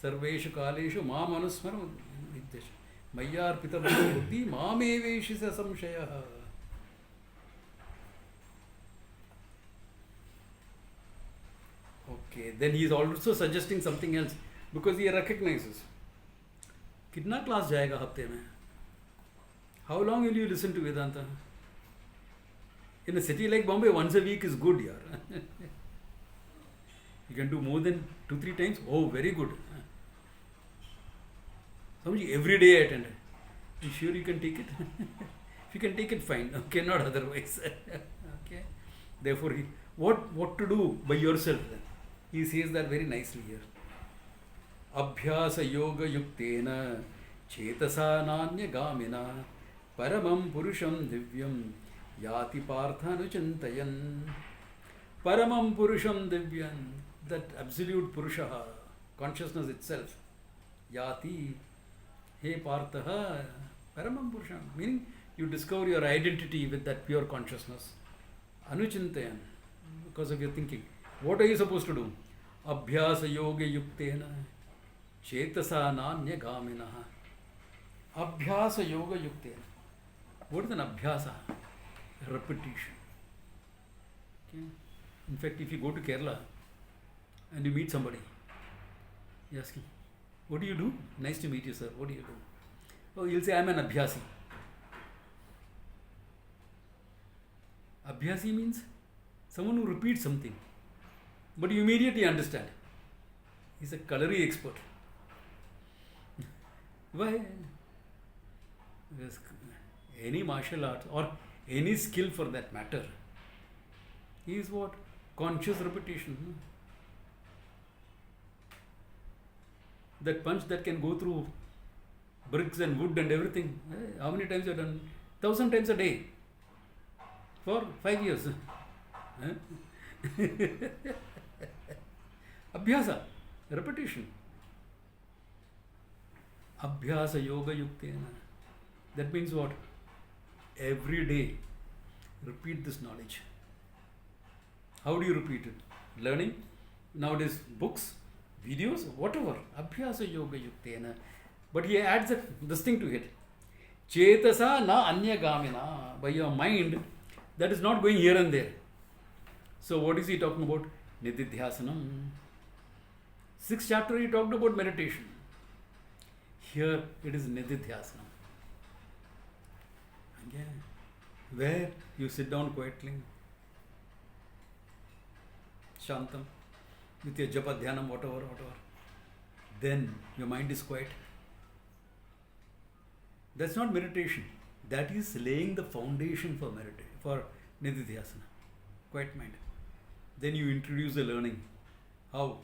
[SPEAKER 1] Sarveshu Kaleshu Mam Anusmaram Vidyeshu. Mayyarpita Mano Buddhi Mameveshi Samshayaha. Okay, then he is also suggesting something else because he recognizes. Kitna class jayega hafte mein? How long will you listen to Vedanta? In a city like Bombay, once a week is good, yaar. You can do more than 2-3 times. Oh, very good. Samjhi, every day I attend. You sure you can take it? If you can take it, fine. Okay, not otherwise. Okay. Therefore, what to do by yourself then? He says that very nicely here. Abhyasa yoga yuktena chetasa nanya gamina paramam purusham divyam yati parthanuchintayan. Paramam purusham divyam, that absolute purusha, consciousness itself. Yati, he partha, paramam purusham. Meaning you discover your identity with that pure consciousness. Anuchintayan, because of your thinking. What are you supposed to do? Abhyasa yoga yuktena chetasa nanya gamina. Abhyasa yoga yuktena. What is an abhyasa? Repetition. Okay. In fact, if you go to Kerala and you meet somebody, you ask him, what do you do? Nice to meet you, sir. What do you do? Oh, you'll say, I'm an abhyasi. Abhyasi means someone who repeats something. But you immediately understand. He's a calorie expert. Why? Because any martial art or any skill for that matter is what? Conscious repetition. That punch that can go through bricks and wood and everything. How many times you have done? 1,000 times a day. For 5 years. Abhyasa, repetition. Abhyasa yoga yuktena. That means what? Every day, repeat this knowledge. How do you repeat it? Learning? Nowadays, books, videos, whatever. Abhyasa yoga yuktena. But he adds this thing to it. Chetasa na anya gamina. By your mind, that is not going here and there. So what is he talking about? Nididhyasanam. 6th chapter he talked about meditation. Here it is Nididhyasanam. Again, where you sit down quietly, Shantam, with your japa dhyanam, whatever. Then your mind is quiet. That's not meditation. That is laying the foundation for meditation, for Nididhyasana. Quiet mind. Then you introduce the learning. How?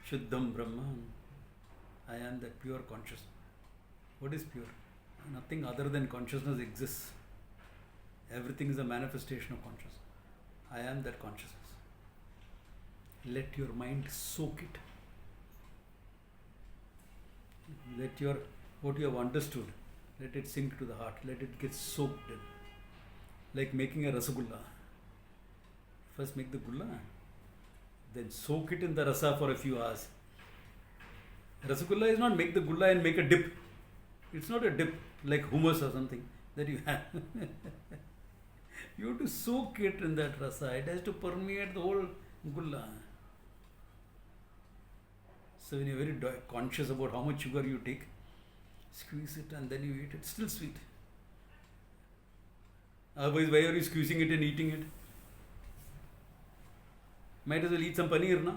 [SPEAKER 1] Shuddham Brahman. I am that pure consciousness. What is pure? Nothing other than consciousness exists. Everything is a manifestation of consciousness. I am that consciousness. Let your mind soak it. Let what you have understood, let it sink to the heart. Let it get soaked in. Like making a rasagulla. First make the gulla, then soak it in the rasa for a few hours. Rasagulla is not make the gulla and make a dip. It's not a dip like hummus or something that you have. You have to soak it in that rasa. It has to permeate the whole gulla. So when you're very conscious about how much sugar you take, squeeze it and then you eat it. It's still sweet. Otherwise, why are you squeezing it and eating it? Might as well eat some paneer, na?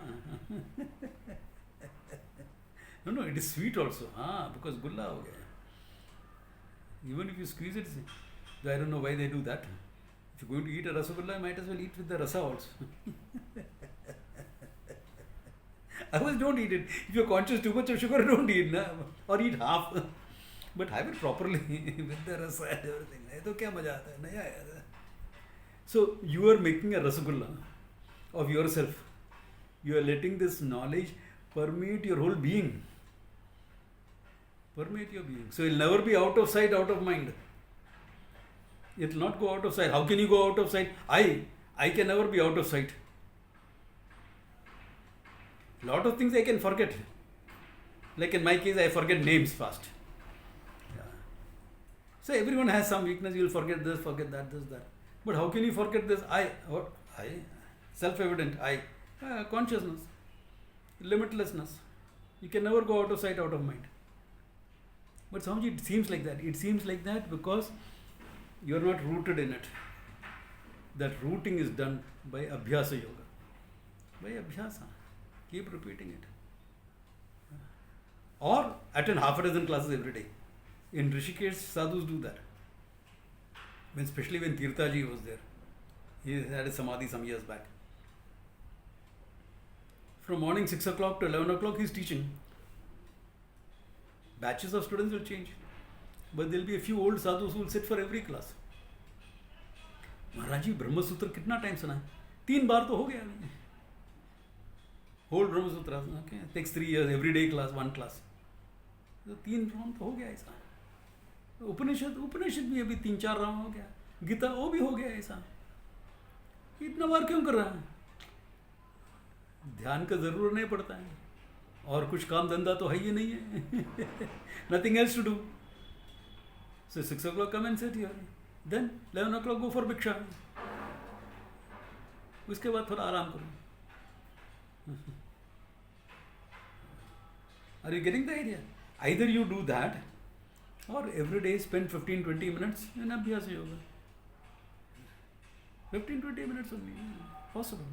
[SPEAKER 1] No, it is sweet also. Because gulla ho gaya. Even if you squeeze it, I don't know why they do that. If you're going to eat a rasagulla, you might as well eat with the rasa also. Otherwise, don't eat it. If you're conscious too much of sugar, don't eat, na? Or eat half. But have it properly with the rasa and everything. तो क्या मजा आता है? नया आया. So you are making a rasagulla of yourself. You are letting this knowledge permeate your whole being. Permeate your being. So you'll never be out of sight, out of mind. It will not go out of sight. How can you go out of sight? I can never be out of sight. Lot of things I can forget. Like in my case, I forget names fast. Yeah. So everyone has some weakness. You will forget this, forget that, this, that. But how can you forget this? What? Self-evident. Consciousness. Limitlessness. You can never go out of sight, out of mind. But somehow it seems like that. It seems like that because you are not rooted in it. That rooting is done by Abhyasa Yoga. By Abhyasa. Keep repeating it. Or attend half a dozen classes every day. In Rishikesh, sadhus do that. Especially when Tirthaji was there. He had a samadhi some years back. From morning 6 o'clock to 11 o'clock, he is teaching. Batches of students will change. But there will be a few old sadhus who will sit for every class. महाराज जी ब्रह्म सूत्र कितना time सुना है? 3 बार तो हो गया. Whole Brahma Sutra, okay, takes 3 years, every day class, 1 class. तो 3 round तो हो गया ऐसा. उपनिषद भी अभी 3-4 राउंड हो गया. गीता वो भी हो गया ऐसा. इतना बार क्यों कर रहा है? ध्यान का जरूर नहीं पड़ता है. और कुछ काम धंधा तो है ही नहीं है. Nothing else to do. So 6 o'clock come and sit here. Then 11 o'clock go for भिक्षा. उसके बाद थोड़ा आराम करो. Are you getting the idea? Either you do that or every day spend 15-20 minutes in Abhyasa Yoga. 15-20 minutes only. Possible.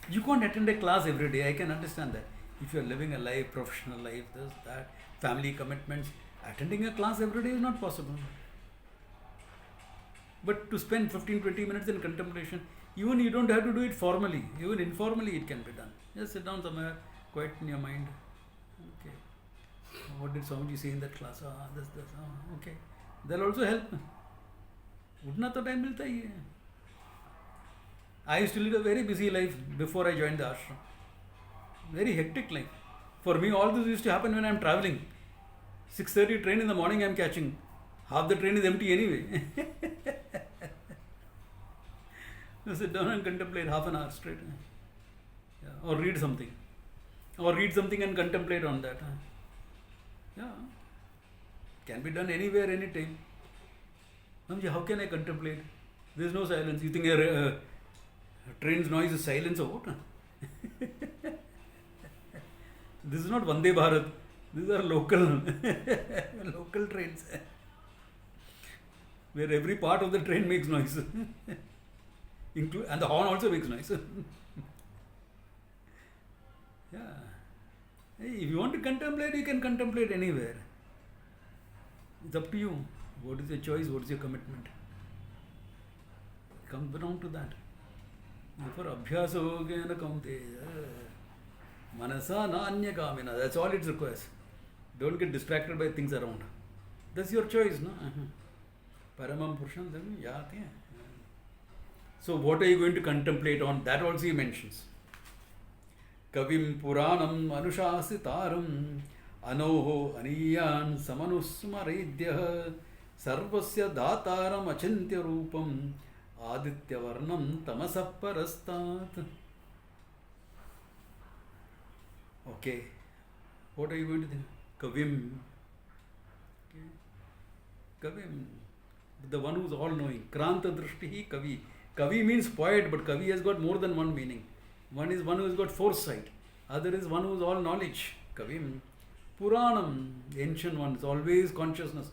[SPEAKER 1] You can't attend a class every day. I can understand that. If you are living a life, professional life, this, that, family commitments, attending a class every day is not possible. But to spend 15-20 minutes in contemplation, even you don't have to do it formally. Even informally it can be done. Just sit down somewhere, quiet in your mind. Okay. What did Swamiji say in that class? This. Okay. That'll also help. उठना तो time मिलता ही है. I used to lead a very busy life before I joined the ashram. Very hectic life. For me, all this used to happen when I'm traveling. 6:30 train in the morning I'm catching. Half the train is empty anyway. So sit down and contemplate half an hour straight. Yeah. Or read something. Or read something and contemplate on that. Yeah. Can be done anywhere, anytime. How can I contemplate? There is no silence. You think a train's noise is silence or what? This is not Vande Bharat. These are local trains. Where every part of the train makes noise. And the horn also makes noise. Yeah. Hey, if you want to contemplate, you can contemplate anywhere. It's up to you. What is your choice? What is your commitment? It comes down to that. For abhyasa yogena kaunteya manasa na anya kamena. That's all it requires. Don't get distracted by things around. That's your choice, no? Paramam Purusham yati. So what are you going to contemplate on? That also he mentions. Kavim Puranam Anushasitaram Anoho Aniyan Samanusmaredya Sarvasya Dhataram Achintya Rupam Aditya Varnam Tamasaparastat. Okay. What are you going to think? Kavim. Okay. Kavim. The one who is all knowing. Kranta Drishtihi Kavi. Kavi means poet, but Kavi has got more than one meaning. One is one who has got foresight. Other is one who is all knowledge. Kavim. Puranam, the ancient one, is always consciousness.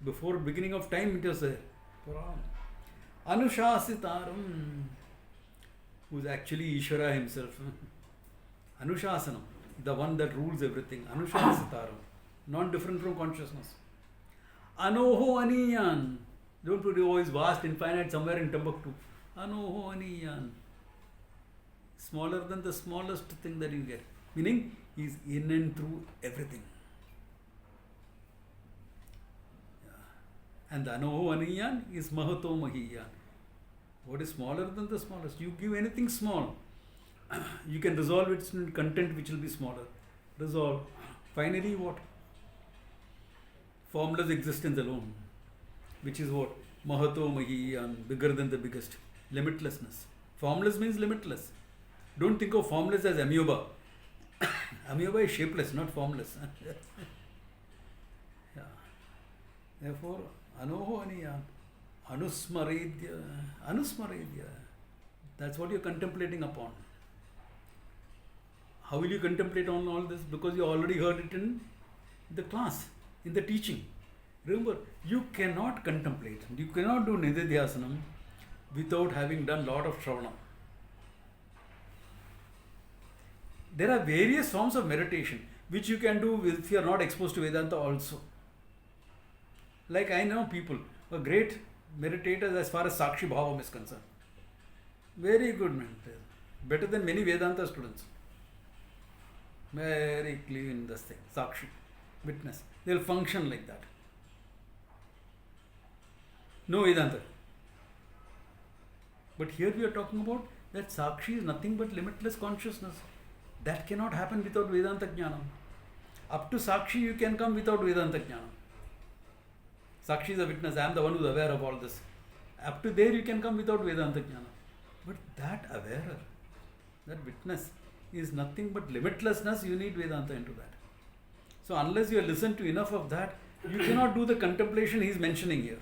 [SPEAKER 1] Before beginning of time it was there. Puranam. Anushasitaram, who is actually Ishvara himself. Anushasanam, the one that rules everything. Anushasitaram, not different from consciousness. Anoho Aniyan. Don't put oh, is vast, infinite, somewhere in Timbuktu. Anoho Aniyan. Smaller than the smallest thing that you get. Meaning, he is in and through everything. Yeah. And the Anoho Aniyan is Mahato Mahiyan. What is smaller than the smallest? You give anything small. You can resolve its content which will be smaller. Resolve. Finally what? Formless existence alone. Which is what? Mahato Mahi, and bigger than the biggest. Limitlessness. Formless means limitless. Don't think of formless as amoeba. Amoeba is shapeless, not formless. Yeah. Therefore, Anoho Aniya, Anusmaridya, Anusmaridya. That's what you're contemplating upon. How will you contemplate on all this? Because you already heard it in the class, in the teaching. Remember, you cannot contemplate, you cannot do Nididhyasanam without having done lot of Shravana. There are various forms of meditation which you can do if you are not exposed to Vedanta also. Like I know people, a great meditators as far as Sakshi Bhavam is concerned. Very good meditators. Better than many Vedanta students. Very clean this thing. Sakshi. Witness. They'll function like that. No Vedanta. But here we are talking about that Sakshi is nothing but limitless consciousness. That cannot happen without Vedanta Jnanam. Up to Sakshi you can come without Vedanta Jnanam. Sakshi is a witness. I am the one who is aware of all this. Up to there you can come without Vedanta Jnanam. But that aware, that witness is nothing but limitlessness. You need Vedanta into that. So unless you listen to enough of that, you cannot do the contemplation he is mentioning here.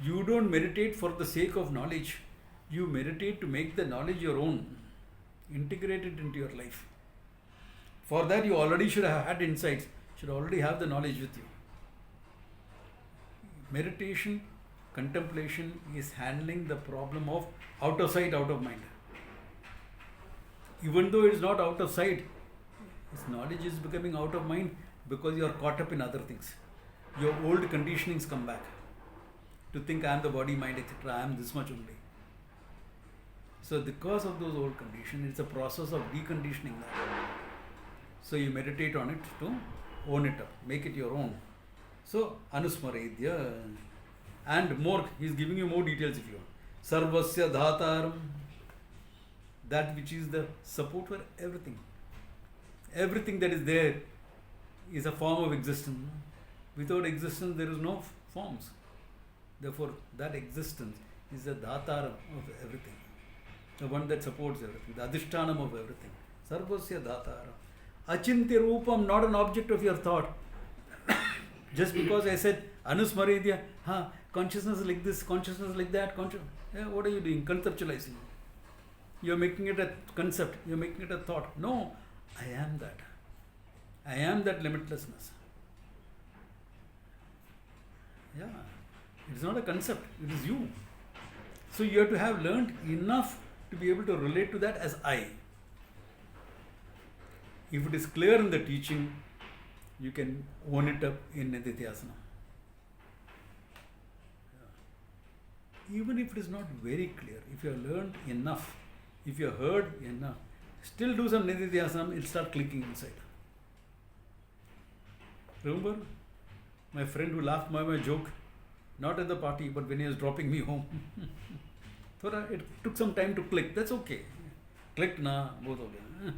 [SPEAKER 1] You don't meditate for the sake of knowledge. You meditate to make the knowledge your own. Integrate it into your life. For that you already should have had insights. Should already have the knowledge with you. Meditation, contemplation is handling the problem of out of sight, out of mind. Even though it is not out of sight, this knowledge is becoming out of mind because you are caught up in other things. Your old conditionings come back. To think I am the body, mind, etc. I am this much only. So because of those old conditions, it's a process of deconditioning that. So you meditate on it to own it up, make it your own. So Anusmaredya, and more, he is giving you more details if you want. Sarvasya dhataram, that which is the support for everything. Everything that is there is a form of existence. Without existence there is no forms. Therefore, that existence is the dhataram of everything. The one that supports everything, the adhishtanam of everything. Sarvasya dhataram. Achintya rupam, not an object of your thought. Just because I said Anusmaredya, consciousness like this, consciousness like that, what are you doing? Conceptualizing. You are making it a concept, you are making it a thought. No, I am that. I am that limitlessness. Yeah. It is not a concept, it is you. So you have to have learned enough to be able to relate to that as I. If it is clear in the teaching, you can own it up in Nididhyasana. Even if it is not very clear, if you have learned enough, if you have heard enough, still do some Nididhyasana, it will start clicking inside. Remember my friend who laughed by my joke? Not at the party, but when he was dropping me home. So it took some time to click. That's okay. Clicked na, both ho gaya.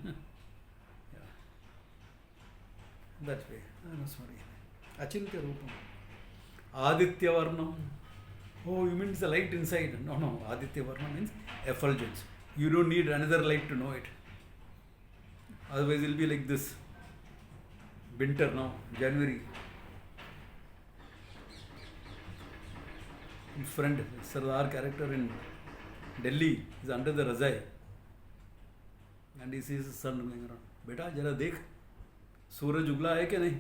[SPEAKER 1] Yeah. That way. No, sorry. Achintya rupam. Aditya varnam. Oh, you mean the light inside? No. Aditya varnam means effulgence. You don't need another light to know it. Otherwise, it will be like this. Winter now, January. Friend, Sardar character in Delhi is under the Razai and he sees his son going around. Beta, jara dekh, Suraj ugla hai ke nahi?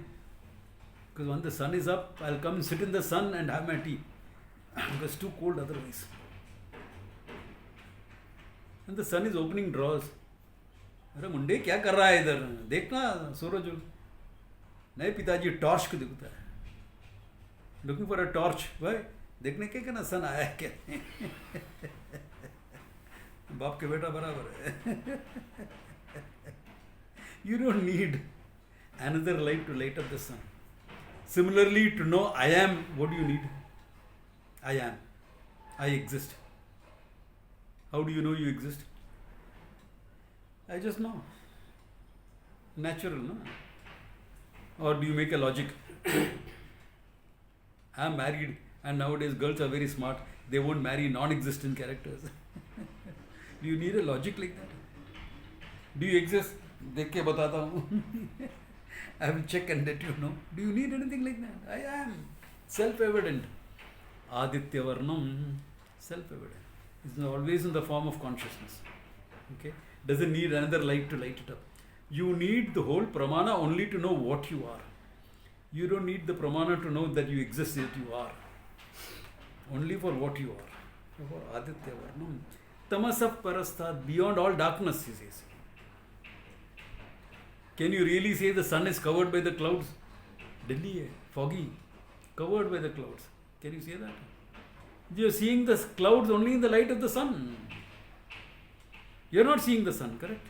[SPEAKER 1] Because when the sun is up, I'll come and sit in the sun and have my tea. Because it's too cold otherwise. And the sun is opening drawers. अरे मुंडे क्या कर रहा है इधर? देखना सूरज नहीं पिताजी torch को दिखता है. Looking for a torch. Why? देखने के ना सन आया क्या? बाप के बेटा बराबर है. You don't need another light to light up the sun. Similarly, to know I am, what do you need? I am. I exist. How do you know you exist? I just know. Natural, no? Or do you make a logic? I am married, and nowadays girls are very smart. They won't marry non-existent characters. Do you need a logic like that? Do you exist? देख के बताता हूँ. I will check and let you know. Do you need anything like that? I am self-evident. Aditya Varnam, self-evident. It's always in the form of consciousness. Okay? Doesn't need another light to light it up. You need the whole pramana only to know what you are. You don't need the pramana to know that you exist, that you are. Only for what you are. For Aditya Varnam. Tamasah parasthat, beyond all darkness, he says. Can you really say the sun is covered by the clouds? Delhi hai, foggy, covered by the clouds. Can you say that? You are seeing the clouds only in the light of the sun. You are not seeing the sun, correct?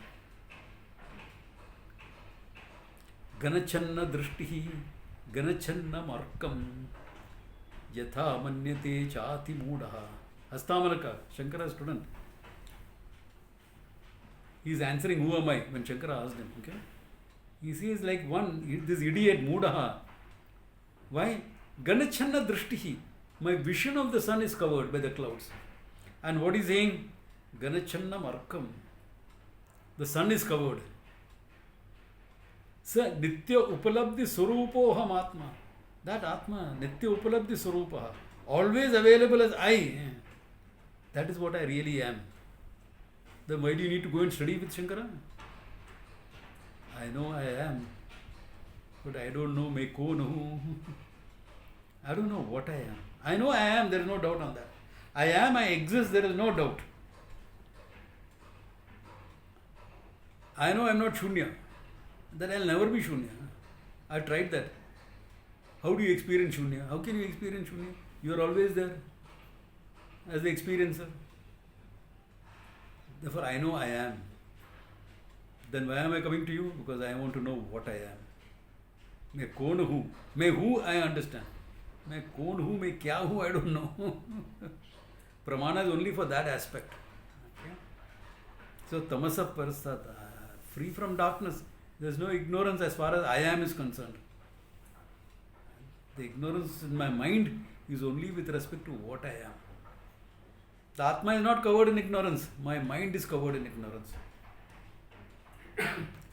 [SPEAKER 1] Ganachanna drishtihi, ganachanna markam, yatha manyate chati moodaha. Hastamalaka, Shankara's student. He is answering, who am I? When Shankara asked him, okay? He says like this idiot, Moodaha. Why? Ganachanna drishtihi. My vision of the sun is covered by the clouds. And what is saying? Ganachanna markam. The sun is covered. Sa nitya upalabdhi surupoham atma. That atma, nitya upalabdhi surupaha. Always available as I. That is what I really am. Then why do you need to go and study with Shankara? I know I am, but I don't know me ko nahu. I don't know what I am. I know I am, there is no doubt on that. I am, I exist, there is no doubt. I know I am not Shunya, that I will never be Shunya. I tried that. How do you experience Shunya? How can you experience Shunya? You are always there as the experiencer. Therefore, I know I am. Then why am I coming to you? Because I want to know what I am. मैं कौन हूँ? मैं who I understand. मैं कौन हूँ? मैं क्या हूँ? I don't know. Pramana is only for that aspect. Okay? So tamasah parasthat, free from darkness. There is no ignorance as far as I am is concerned. The ignorance in my mind is only with respect to what I am. The Atma is not covered in ignorance. My mind is covered in ignorance.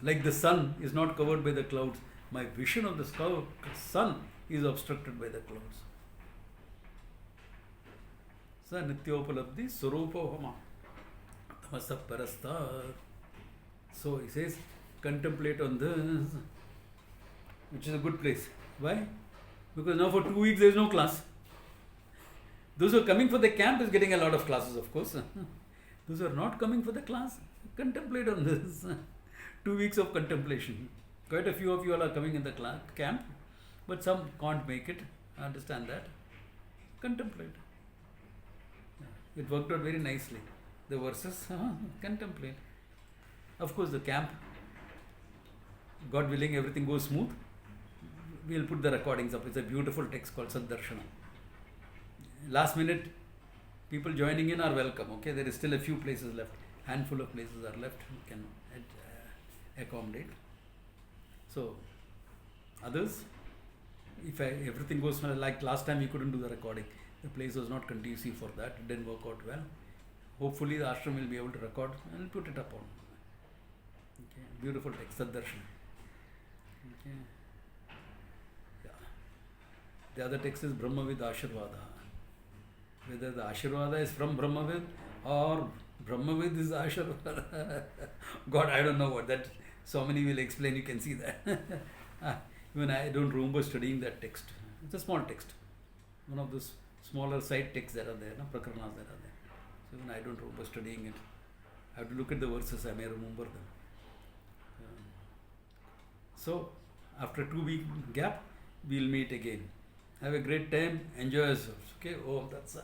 [SPEAKER 1] Like the sun is not covered by the clouds. My vision of the sun is obstructed by the clouds. Sa nityopalabdhi surupohama tamasah parasthat. So he says, contemplate on this, which is a good place. Why? Because now for 2 weeks there is no class. Those who are coming for the camp is getting a lot of classes, of course. Those who are not coming for the class, contemplate on this. 2 weeks of contemplation. Quite a few of you all are coming in the camp, but some can't make it. I understand that. Contemplate. It worked out very nicely. The verses, contemplate. Of course, the camp, God willing, everything goes smooth. We'll put the recordings up. It's a beautiful text called Saddarshana. Last minute, people joining in are welcome. Okay, there is still a few places left. Handful of places are left. You can accommodate. So, others, if everything goes well, like last time, you couldn't do the recording. The place was not conducive for that. It didn't work out well. Hopefully, the ashram will be able to record and put it up on. Okay, beautiful text, Saddarshana. Okay. Yeah. The other text is Brahmavid Ashirvada. Whether the Ashirvada is from Brahmavid or Brahmavid is Ashirvada. God, I don't know what that. Swamini will explain, you can see that. Even I don't remember studying that text. It's a small text. One of those smaller side texts that are there, Prakaranas that are there. So even I don't remember studying it. I have to look at the verses, I may remember them. So, after 2 week gap, we'll meet again. Have a great time, enjoy yourselves. Okay, oh, that's